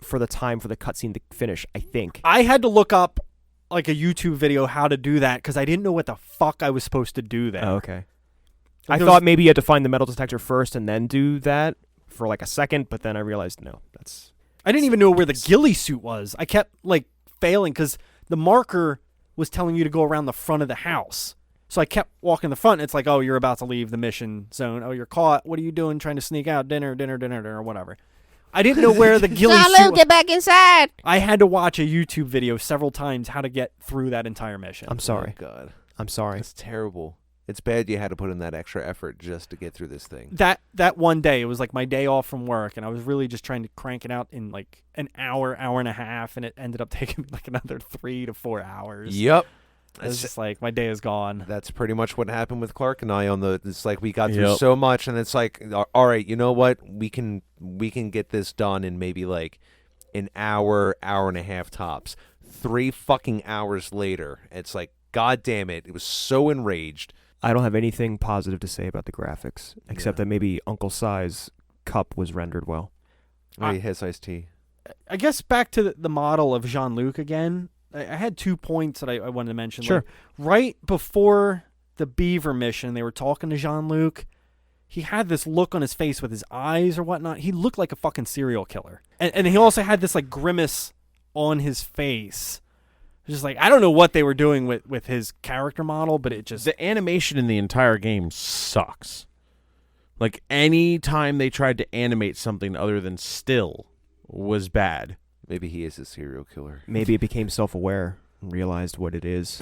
E: for the time for the cutscene to finish, I think.
D: I had to look up like a YouTube video how to do that because I didn't know what the fuck I was supposed to do there.
E: Oh, okay.
D: Like
E: I
D: there
E: thought
D: was-
E: maybe you had to find the metal detector first and then do that for like a second, but then I realized no, that's...
D: I didn't even know where the ghillie suit was. I kept like failing because the marker was telling you to go around the front of the house. So I kept walking the front. And it's like, oh, you're about to leave the mission zone. Oh, you're caught. What are you doing? Trying to sneak out? Dinner, whatever. I didn't know where the ghillie suit was.
A: Get back inside.
D: I had to watch a YouTube video several times how to get through that entire mission.
E: I'm sorry.
C: Oh, God.
E: I'm sorry.
C: That's terrible. It's bad you had to put in that extra effort just to get through this thing.
D: That one day, it was like my day off from work, and I was really just trying to crank it out in like an hour and a half, and it ended up taking like another 3 to 4 hours.
C: Yep.
D: It was just like, my day is gone.
C: That's pretty much what happened with Clark and I on the. It's like we got through
B: Yep.
C: so much, and it's like, all right, you know what? We can get this done in maybe like an hour and a half tops. 3 fucking hours later, it's like, God damn it! It was so enraged.
E: I don't have anything positive to say about the graphics, except
C: Yeah.
E: that maybe Uncle Si's cup was rendered well.
C: Oh, he has iced tea.
D: I guess back to the model of Jean-Luc again. I had 2 points that I wanted to mention.
E: Sure.
D: Like, right before the beaver mission, they were talking to Jean-Luc. He had this look on his face with his eyes or whatnot. He looked like a fucking serial killer. And he also had this like grimace on his face. Just like, I don't know what they were doing with his character model, but it just...
B: The animation in the entire game sucks. Like, any time they tried to animate something other than still was bad.
C: Maybe he is a serial killer.
E: Maybe it became self-aware and realized what it is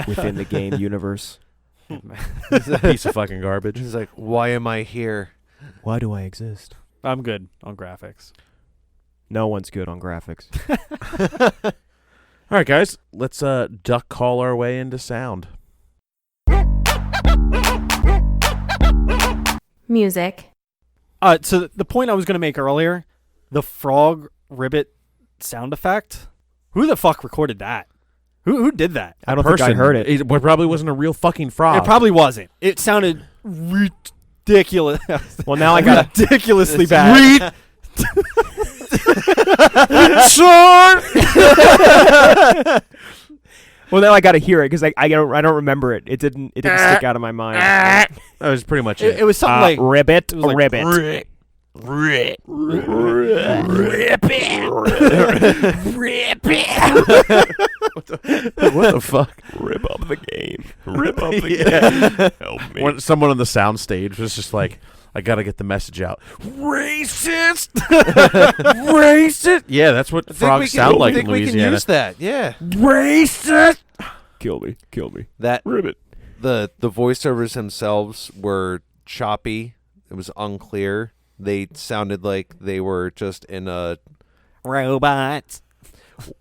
E: within the game universe.
B: Piece of fucking garbage.
C: He's like, why am I here?
E: Why do I exist?
D: I'm good on graphics.
E: No one's good on graphics.
B: All right, guys, let's duck call our way into sound.
A: Music.
D: So the point I was going to make earlier, the frog ribbit sound effect, who the fuck recorded that? Who did that?
E: I don't think I heard it.
B: It probably wasn't a real fucking frog.
D: It probably wasn't. It sounded ridiculous.
E: Well, now I got
D: ridiculously bad.
E: Well, now I got to hear it because I don't remember it. It didn't stick out of my mind.
B: That was pretty much it.
D: It was something like
E: ribbit,
D: it was like,
E: ribbit.
B: What the fuck?
E: Rip up the game. Rip up the game. Help me.
B: When someone on the sound stage was just like, I gotta get the message out. Racist! Racist! Yeah, that's what frogs sound like in
C: we can
B: Louisiana.
C: use that. Yeah.
B: Racist!
E: Kill me. Kill me.
C: That
E: Ribbit.
C: the voiceovers themselves were choppy. It was unclear. They sounded like they were just in a...
D: robots.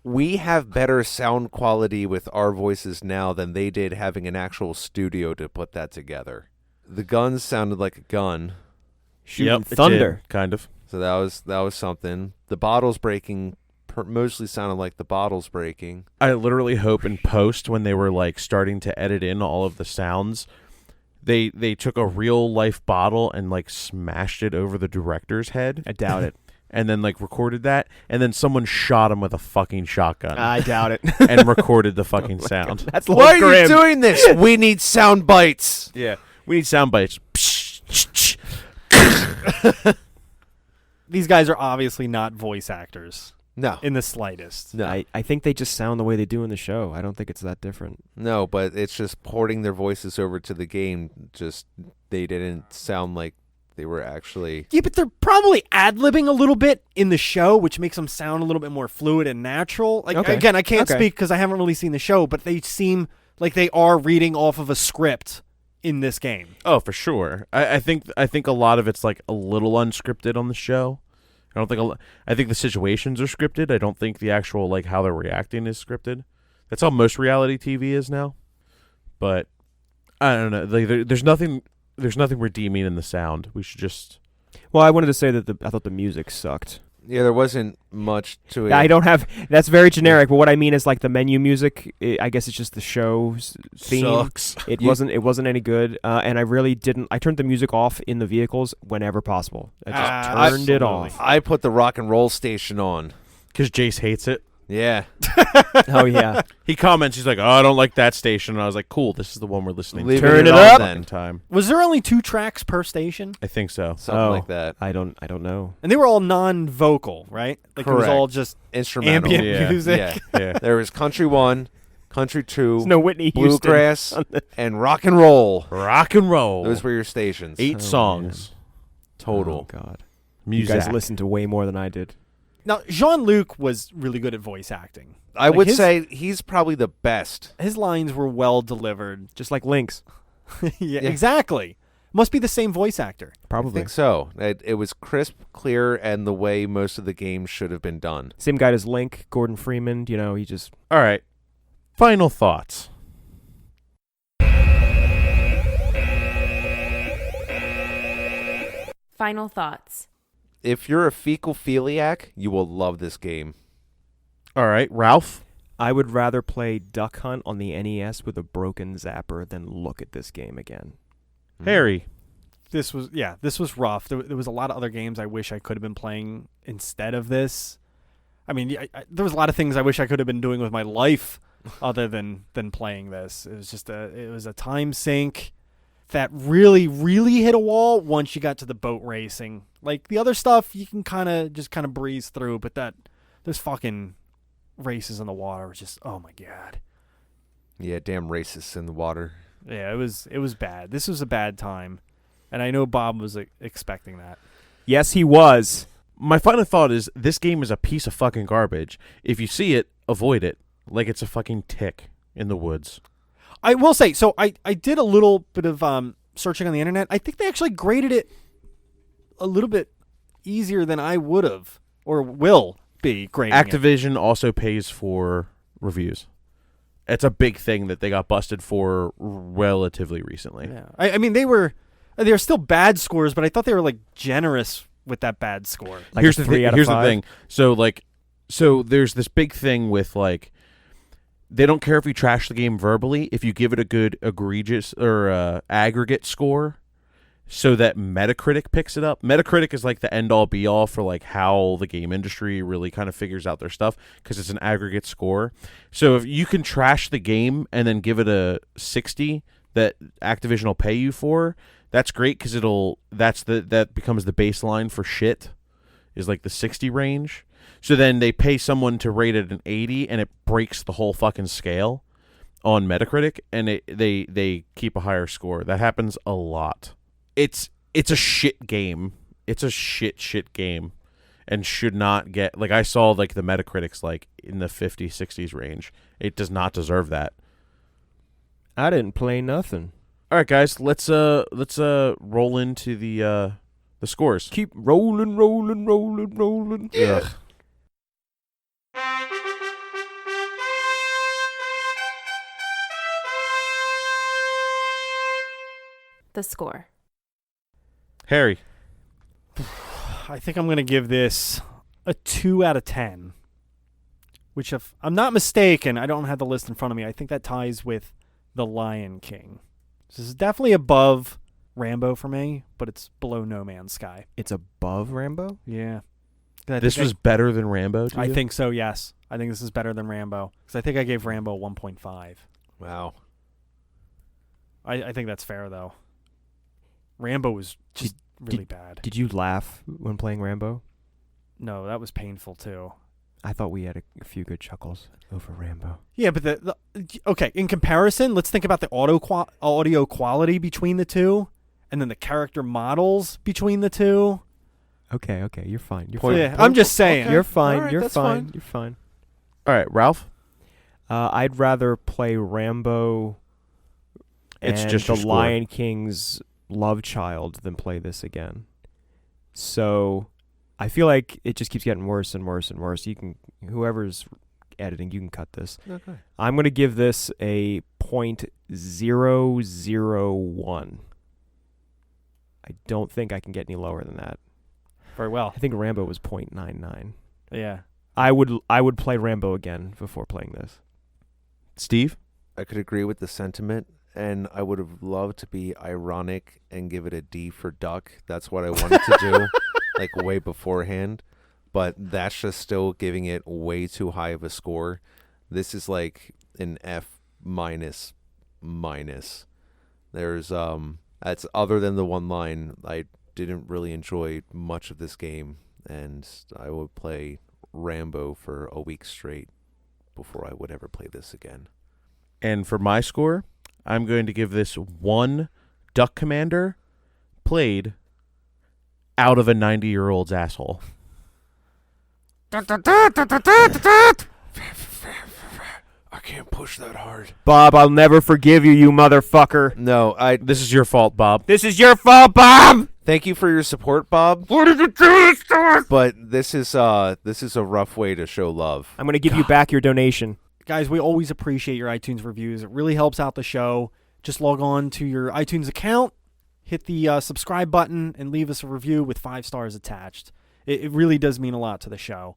C: We have better sound quality with our voices now than they did having an actual studio to put that together. The guns sounded like a gun,
E: Shooting
B: it
E: thunder.
B: did, kind of.
C: so that was something. The bottles breaking mostly sounded like the bottles breaking.
B: I literally hope in post when they were like starting to edit in all of the sounds, they took a real life bottle and like smashed it over the director's head.
E: I doubt it.
B: And then like recorded that, and then someone shot him with a fucking shotgun
E: I doubt it.
B: and recorded the fucking sound.
E: That's
C: Why are
E: grim.
C: you doing this? We need sound bites.
B: Yeah, we need sound bites.
D: These guys are obviously not voice actors
C: No,
D: in the slightest.
C: no,
E: I think they just sound the way they do in the show. I don't think it's that different.
C: no. But it's just porting their voices over to the game. Just they didn't sound like They were actually...
D: Yeah, but they're probably ad-libbing a little bit in the show, which makes them sound a little bit more fluid and natural. Like,
E: Okay.
D: Again, I can't
E: Okay.
D: speak because I haven't really seen the show, but they seem like they are reading off of a script in this game.
B: Oh, for sure. I think a lot of it's like a little unscripted on the show. I think the situations are scripted. I don't think the actual like how they're reacting is scripted. That's how most reality TV is now. But I don't know. Like, there's nothing redeeming in the sound. We should just...
E: Well, I wanted to say that I thought the music sucked.
C: Yeah, there wasn't much to it.
E: I don't have... That's very generic, but what I mean is like the menu music, I guess it's just the show's theme.
B: Sucks.
E: It wasn't any good, and I really didn't... I turned the music off in the vehicles whenever possible. I just turned it off.
C: I put the rock and roll station on.
B: Because Jace hates it.
C: Yeah.
E: Oh, yeah.
B: He comments, he's like, "Oh, I don't like that station." And I was like, "Cool, this is the one we're listening
C: Leave
B: to."
E: Turn it
C: on
E: up.
C: then.
B: Time.
D: Was there only 2 tracks per station?
B: I think so.
C: Something like that.
E: I don't know.
D: And they were all non-vocal, right? Like it was all
C: Correct.
D: just
C: Instrumental.
D: ambient
B: Yeah.
D: music.
C: Yeah.
B: Yeah.
C: There was Country 1, Country 2,
E: There's no Whitney Houston.
C: Bluegrass, and Rock and Roll.
B: Rock and roll.
C: Those were your stations.
B: 8 songs
C: total.
E: Oh, God.
B: music.
E: You guys listened to way more than I did.
D: Now, Jean-Luc was really good at voice acting.
C: I
D: Like
C: would
D: his-
C: say he's probably the best.
D: His lines were well delivered.
E: Just like Link's.
D: Yeah, exactly. Must be the same voice actor.
C: I
E: Probably.
C: think so. It was crisp, clear, and the way most of the games should have been done.
E: Same guy as Link, Gordon Freeman. You know, he just...
B: All right. Final thoughts.
A: Final thoughts.
C: If you're a fecal-philiac, you will love this game.
B: All right, Ralph.
E: I would rather play Duck Hunt on the NES with a broken zapper than look at this game again.
B: Harry.
D: This was rough. There was a lot of other games I wish I could have been playing instead of this. I mean, there was a lot of things I wish I could have been doing with my life other than playing this. It was just it was a time sink that really, really hit a wall once you got to the boat racing. Like the other stuff, you can kind of breeze through, but those fucking races in the water were just, oh my God.
C: Yeah, damn racists in the water.
D: Yeah, it was bad. This was a bad time, and I know Bob was expecting that.
E: Yes, he was.
B: My final thought is this game is a piece of fucking garbage. If you see it, avoid it. Like it's a fucking tick in the woods.
D: I will say, so I did a little bit of searching on the internet. I think they actually graded it a little bit easier than I would have or will be grading it.
B: Activision also pays for reviews. It's a big thing that they got busted for relatively recently.
D: Yeah. I mean, they were still bad scores, but I thought they were like generous with that bad score.
E: Like
B: here's
E: a
B: the
E: 3
B: thing.
E: out of
B: Here's
E: 5?
B: the thing. So there's this big thing with like they don't care if you trash the game verbally if you give it a good egregious or aggregate score, so that Metacritic picks it up. Metacritic is like the end all be all for like how the game industry really kind of figures out their stuff because it's an aggregate score. So if you can trash the game and then give it a 60 that Activision will pay you for, that's great because that becomes the baseline for shit is like the 60 range. So then they pay someone to rate it an 80 and it breaks the whole fucking scale on Metacritic and they keep a higher score. That happens a lot. It's a shit game. It's a shit game and should not get, like I saw like the Metacritic's like in the 50s, 60s range. It does not deserve that.
E: I didn't play nothing.
B: All right, guys, let's roll into the scores.
E: Keep rolling.
C: Yeah.
B: Ugh.
A: The score.
B: Harry.
D: I think I'm going to give this a 2 out of 10, which if I'm not mistaken, I don't have the list in front of me. I think that ties with The Lion King. This is definitely above Rambo for me, but it's below No Man's Sky.
E: It's above Rambo?
D: Yeah.
B: This was better than Rambo to
D: I
B: you?
D: think so, yes. I think this is better than Rambo because I think I gave Rambo 1.5.
C: Wow.
D: I think that's fair, though. Rambo was just really bad.
E: Did you laugh when playing Rambo?
D: No, that was painful, too.
E: I thought we had a few good chuckles over Rambo.
D: Yeah, but okay, in comparison, let's think about the audio quality between the two, and then the character models between the two.
E: Okay, you're fine. You're
C: Point-
E: fine.
D: Yeah, I'm just saying.
C: Okay.
E: You're fine.
C: All right,
E: you're
C: that's
E: fine.
C: fine.
E: You're fine.
B: All right, Ralph.
E: I'd rather play Rambo
B: It's
E: and
B: just
E: the
B: your score.
E: Lion King's love child than play this again. So I feel like it just keeps getting worse and worse and worse. Whoever's editing, you can cut this.
C: Okay.
E: I'm going to give this a .001. I don't think I can get any lower than that.
D: Very well.
E: I think Rambo was .99.
D: Yeah.
E: I would play Rambo again before playing this.
B: Steve.
C: I could agree with the sentiment, and I would have loved to be ironic and give it a D for Duck. That's what I wanted to do, like way beforehand. But that's just still giving it way too high of a score. This is like an F minus. There's that's other than the one line. I didn't really enjoy much of this game, and I would play Rambo for a week straight before I would ever play this again.
B: And for my score, I'm going to give this 1 Duck Commander played out of a 90-year-old's asshole.
C: I can't push that hard.
E: Bob, I'll never forgive you, you motherfucker.
C: No,
B: This is your fault, Bob.
E: This is your fault, Bob.
C: thank you for your support, Bob.
E: What did you do to us?
C: But this is a rough way to show love.
E: I'm going to give you back your donation.
D: Guys, we always appreciate your iTunes reviews. It really helps out the show. Just log on to your iTunes account, hit the subscribe button, and leave us a review with 5 stars attached. It really does mean a lot to the show.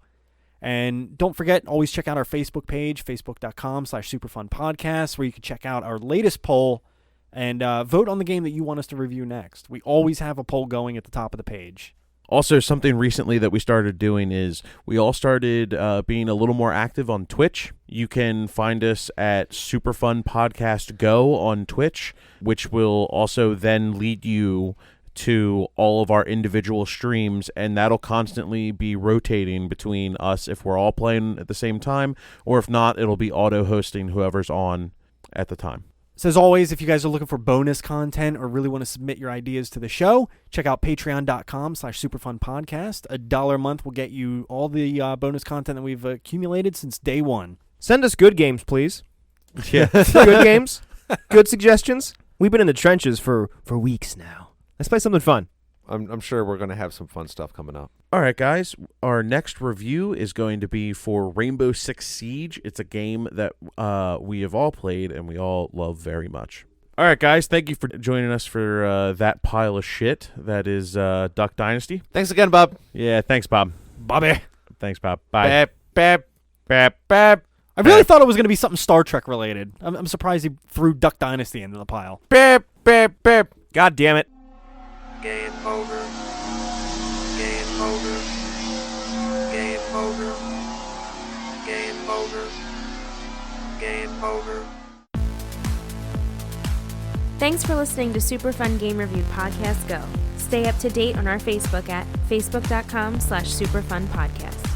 D: And don't forget, always check out our Facebook page, facebook.com/superfunpodcast, where you can check out our latest poll and vote on the game that you want us to review next. We always have a poll going at the top of the page.
B: Also, something recently that we started doing is we all started being a little more active on Twitch. You can find us at Superfun Podcast Go on Twitch, which will also then lead you to all of our individual streams, and that'll constantly be rotating between us if we're all playing at the same time, or if not, it'll be auto-hosting whoever's on at the time.
D: So as always, if you guys are looking for bonus content or really want to submit your ideas to the show, check out patreon.com/superfunpodcast. $1 a month will get you all the bonus content that we've accumulated since day one.
E: Send us good games, please.
B: Yeah.
E: Good games. Good suggestions. We've been in the trenches for weeks now. Let's play something fun.
C: I'm sure we're going to have some fun stuff coming up.
B: All right, guys. Our next review is going to be for Rainbow Six Siege. It's a game that we have all played and we all love very much. All right, guys. Thank you for joining us for that pile of shit that is Duck Dynasty.
C: Thanks again, Bob.
B: Yeah, thanks, Bob.
D: Bobby.
B: Thanks, Bob. Bye.
C: Bap.
B: Bap.
D: I really thought it was going to be something Star Trek related. I'm surprised he threw Duck Dynasty into the pile.
C: Bap.
E: God damn it.
F: Game over. Game over. Game over. Game over. Game over.
A: Thanks for listening to Super Fun Game Review Podcast Go. Stay up to date on our Facebook at facebook.com/superfunpodcast.